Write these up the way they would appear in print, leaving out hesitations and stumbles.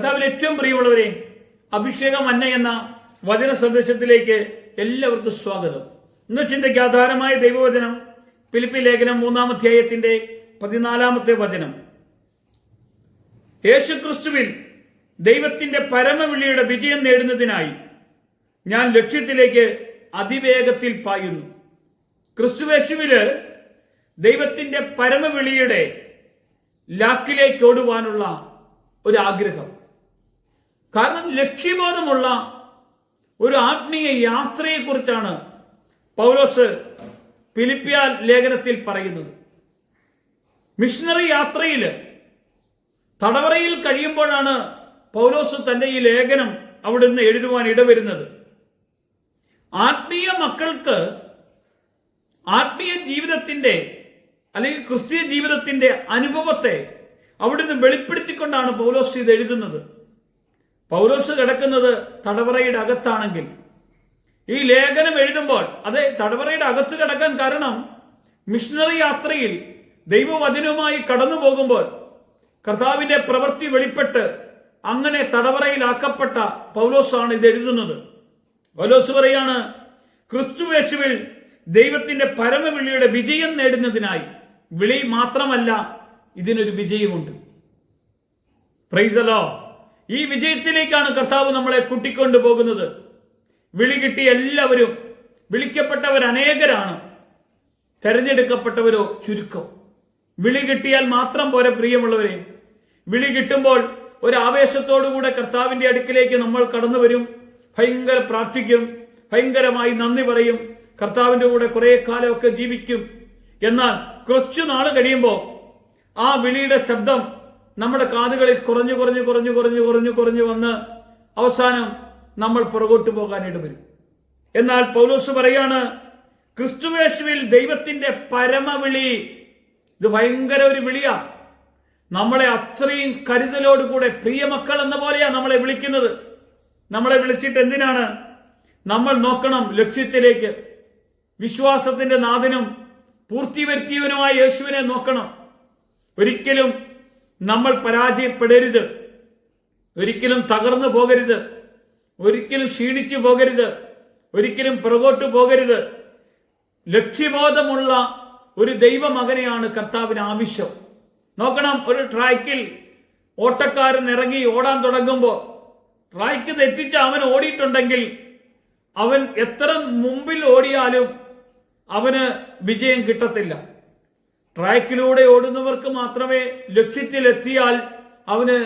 കർത്താവിൽ ഏറ്റവും പ്രിയമുള്ളവരെ, അഭിഷേക മന്ന എന്ന വചന സന്ദേശത്തിലേക്ക് എല്ലാവർക്കും സ്വാഗതം. ഇന്ന് ചിന്തയ്ക്ക് ആധാരമായ ദൈവവചനം ഫിലിപ്പി ലേഖനം 3-ാം അധ്യായത്തിന്റെ 14-ാമത്തെ വചനം. യേശുക്രിസ്തുവിൽ ദൈവത്തിന്റെ പരമവിളിയുടെ വിജയം നേടുന്നതിനായി ഞാൻ ലക്ഷ്യത്തിലേക്ക് അതിവേഗത്തിൽ പായുന്നു. ക്രിസ്തുയേശുവില് ദൈവത്തിന്റെ പരമവിളിയുടെ ലാക്കിലേക്ക് ഓടുവാനുള്ള ഒരു ആഗ്രഹം. കാരണം ലക്ഷ്യബോധമുള്ള ഒരു ആത്മീയ യാത്രയെക്കുറിച്ചാണ് പൗലോസ് ഫിലിപ്പിയ ലേഖനത്തിൽ പറയുന്നത്. മിഷണറി യാത്രയിൽ തടവറയിൽ കഴിയുമ്പോഴാണ് പൗലോസ് തന്റെ ഈ ലേഖനം അവിടുന്ന് എഴുതുവാൻ ഇടവരുന്നത്. ആത്മീയ മക്കൾക്ക് ആത്മീയ ജീവിതത്തിന്റെ അല്ലെങ്കിൽ ക്രിസ്തീയ ജീവിതത്തിന്റെ അനുഭവത്തെ അവിടുന്ന് വെളിപ്പെടുത്തിക്കൊണ്ടാണ് പൗലോസ് ഇത് എഴുതുന്നത്. പൗലോസ് കിടക്കുന്നത് തടവറയുടെ അകത്താണെങ്കിൽ ഈ ലേഖനം എഴുതുമ്പോൾ അത് തടവറയുടെ അകത്ത് കിടക്കാൻ കാരണം മിഷണറി യാത്രയിൽ ദൈവവചനവുമായി കടന്നു പോകുമ്പോൾ കർത്താവിന്റെ പ്രവൃത്തി വെളിപ്പെട്ട് അങ്ങനെ തടവറയിലാക്കപ്പെട്ട പൗലോസാണ് ഇത് എഴുതുന്നത്. പൗലോസ് പറയാണ്, ക്രിസ്തുയേശുവിൽ ദൈവത്തിന്റെ പരമവിളിയുടെ വിജയം നേടുന്നതിനായി, വിളി മാത്രമല്ല ഇതിനൊരു വിജയമുണ്ട്. Praise the Lord. ഈ വിജയത്തിലേക്കാണ് കർത്താവ് നമ്മളെ കൂട്ടിക്കൊണ്ടു പോകുന്നത്. വിളി കിട്ടിയ എല്ലാവരും, വിളിക്കപ്പെട്ടവർ അനേകരാണ്, തെരഞ്ഞെടുക്കപ്പെട്ടവരോ ചുരുക്കം. വിളി കിട്ടിയാൽ മാത്രം പോരെ പ്രിയമുള്ളവരെ. വിളി കിട്ടുമ്പോൾ ഒരു ആവേശത്തോടുകൂടെ കർത്താവിന്റെ അടുക്കിലേക്ക് നമ്മൾ കടന്നു വരും, ഭയങ്കര പ്രാർത്ഥിക്കും, ഭയങ്കരമായി നന്ദി പറയും, കർത്താവിന്റെ കൂടെ കുറെ കാലമൊക്കെ ജീവിക്കും. എന്നാൽ കുറച്ചു നാൾ കഴിയുമ്പോൾ ആ വിളിയുടെ ശബ്ദം നമ്മുടെ കാതുകളിൽ കുറഞ്ഞു കുറഞ്ഞു കുറഞ്ഞു കുറഞ്ഞു കുറഞ്ഞു കുറഞ്ഞു വന്ന് അവസാനം നമ്മൾ പുറകോട്ട് പോകാനായിട്ട് വരും. എന്നാൽ പൗലോസ് പറയാണ്, ക്രിസ്തുയേശുവിൽ ദൈവത്തിന്റെ പരമവിളി, ഇത് ഭയങ്കര ഒരു വിളിയാ. നമ്മളെ അത്രയും കരുതലോടുകൂടെ പ്രിയമക്കൾ എന്ന പോലെയാ നമ്മളെ വിളിക്കുന്നത്. നമ്മളെ വിളിച്ചിട്ട് എന്തിനാണ്? നമ്മൾ നോക്കണം ലക്ഷ്യത്തിലേക്ക്. വിശ്വാസത്തിന്റെ നാഥനും പൂർത്തി വരുത്തിയവനുമായ യേശുവിനെ നോക്കണം. ഒരിക്കലും നമ്മൾ പരാജയപ്പെടരുത്, ഒരിക്കലും തകർന്നു പോകരുത്, ഒരിക്കലും ക്ഷീണിച്ചു പോകരുത്, ഒരിക്കലും പുറകോട്ട് പോകരുത്. ലക്ഷ്യബോധമുള്ള ഒരു ദൈവമകനെയാണ് കർത്താവിന് ആവശ്യം. നോക്കണം, ഒരു ട്രാക്കിൽ ഓട്ടക്കാരൻ ഇറങ്ങി ഓടാൻ തുടങ്ങുമ്പോൾ ട്രാക്ക് തെറ്റിച്ച് അവൻ ഓടിയിട്ടുണ്ടെങ്കിൽ അവൻ എത്ര മുമ്പിൽ ഓടിയാലും അവന് വിജയം കിട്ടത്തില്ല. ട്രാക്കിലൂടെ ഓടുന്നവർക്ക് മാത്രമേ ലക്ഷ്യത്തിലെത്തിയാൽ അവന്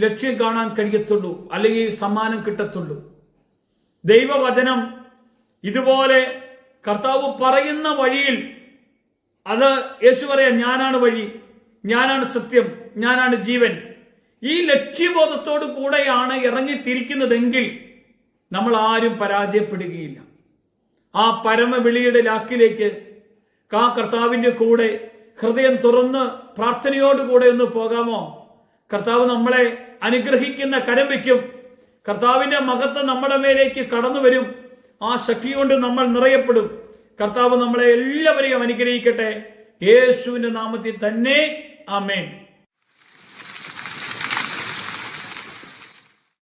ലക്ഷ്യം കാണാൻ കഴിയത്തുള്ളൂ, അല്ലെങ്കിൽ സമ്മാനം കിട്ടത്തുള്ളൂ. ദൈവവചനം ഇതുപോലെ കർത്താവ് പറയുന്ന വഴിയിൽ, അത് യേശു പറയാം, ഞാനാണ് വഴി, ഞാനാണ് സത്യം, ഞാനാണ് ജീവൻ. ഈ ലക്ഷ്യബോധത്തോടു കൂടെയാണ് ഇറങ്ങിത്തിരിക്കുന്നതെങ്കിൽ നമ്മൾ ആരും പരാജയപ്പെടുകയില്ല. ആ പരമവിളിയുടെ ലാക്കിലേക്ക് ആ കർത്താവിൻ്റെ കൂടെ ഹൃദയം തുറന്ന് പ്രാർത്ഥനയോടുകൂടെ ഒന്ന് പോകാമോ? കർത്താവ് നമ്മളെ അനുഗ്രഹിക്കുന്ന കരം വയ്ക്കും. കർത്താവിന്റെ മഹത്വം നമ്മുടെ മേലേക്ക് കടന്നു വരും. ആ ശക്തി കൊണ്ട് നമ്മൾ നിറയപ്പെടും. കർത്താവ് നമ്മളെ എല്ലാവരെയും അനുഗ്രഹിക്കട്ടെ. യേശുവിന്റെ നാമത്തിൽ തന്നെ ആമേൻ.